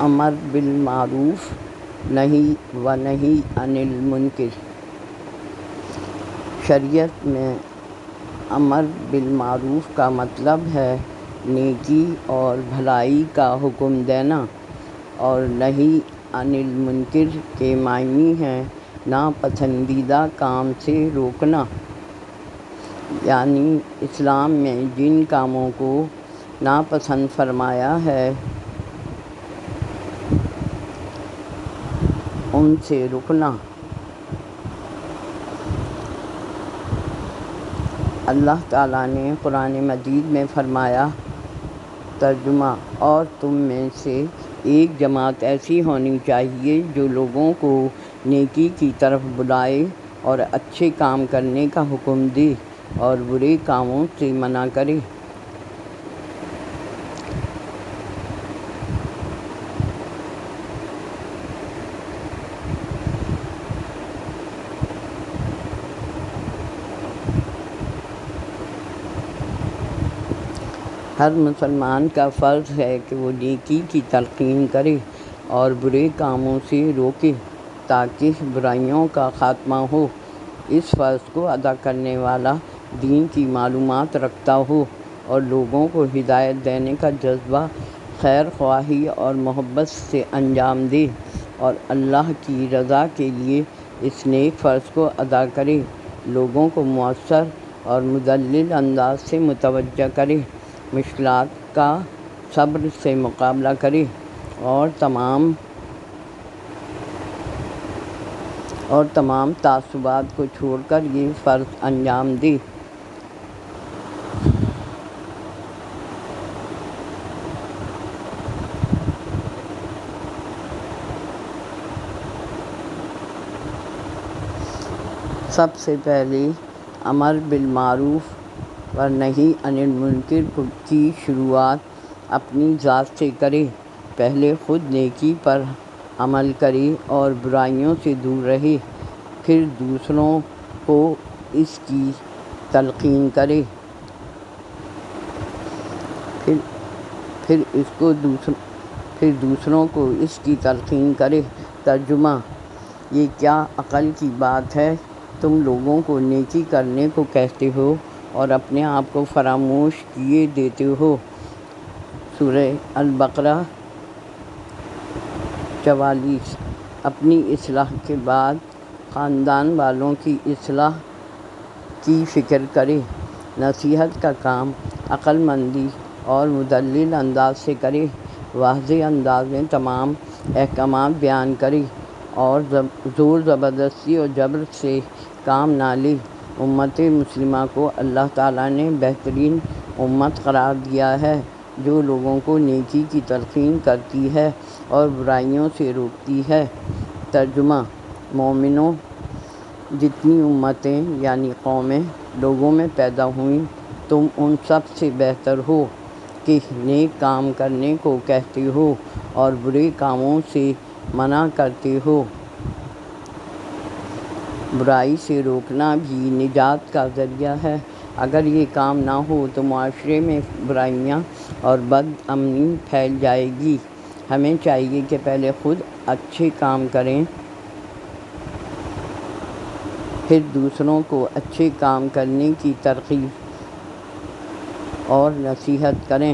امر بالمعروف نہی عن المنکر۔ شریعت میں امر بالمعروف کا مطلب ہے نیکی اور بھلائی کا حکم دینا، اور نہی عن المنکر کے معنی ہیں ناپسندیدہ کام سے روکنا۔ یعنی اسلام میں جن کاموں کو ناپسند فرمایا ہے ان سے رکنا۔ اللہ تعالیٰ نے قرآن مجید میں فرمایا، ترجمہ: اور تم میں سے ایک جماعت ایسی ہونی چاہیے جو لوگوں کو نیکی کی طرف بلائے اور اچھے کام کرنے کا حکم دے اور برے کاموں سے منع کرے۔ ہر مسلمان کا فرض ہے کہ وہ نیکی کی تلقین کرے اور برے کاموں سے روکے تاکہ برائیوں کا خاتمہ ہو۔ اس فرض کو ادا کرنے والا دین کی معلومات رکھتا ہو اور لوگوں کو ہدایت دینے کا جذبہ خیر خواہی اور محبت سے انجام دے، اور اللہ کی رضا کے لیے اس نیک فرض کو ادا کرے، لوگوں کو مؤثر اور مدلل انداز سے متوجہ کرے، مشکلات کا صبر سے مقابلہ کرے اور تمام تعصبات کو چھوڑ کر یہ فرض انجام دے۔ سب سے پہلے امر بالمعروف و نہی عن المنکر کی شروعات اپنی ذات سے کرے۔ پہلے خود نیکی پر عمل کرے اور برائیوں سے دور رہے، پھر دوسروں کو اس کی تلقین کرے۔ ترجمہ: یہ کیا عقل کی بات ہے، تم لوگوں کو نیکی کرنے کو کہتے ہو اور اپنے آپ کو فراموش کیے دیتے ہو۔ سورہ البقرہ 44۔ اپنی اصلاح کے بعد خاندان والوں کی اصلاح کی فکر کرے۔ نصیحت کا کام عقل مندی اور مدلل انداز سے کرے، واضح انداز میں تمام احکامات بیان کرے اور زور زبردستی اور جبر سے کام نہ لے۔ امت مسلمہ کو اللہ تعالیٰ نے بہترین امت قرار دیا ہے جو لوگوں کو نیکی کی تلقین کرتی ہے اور برائیوں سے روکتی ہے۔ ترجمہ: مومنوں، جتنی امتیں یعنی قومیں لوگوں میں پیدا ہوئیں، تم ان سب سے بہتر ہو کہ نیک کام کرنے کو کہتے ہو اور برے کاموں سے منع کرتے ہو۔ برائی سے روکنا بھی نجات کا ذریعہ ہے۔ اگر یہ کام نہ ہو تو معاشرے میں برائیاں اور بد امنی پھیل جائے گی۔ ہمیں چاہیے کہ پہلے خود اچھے کام کریں، پھر دوسروں کو اچھے کام کرنے کی ترغیب اور نصیحت کریں۔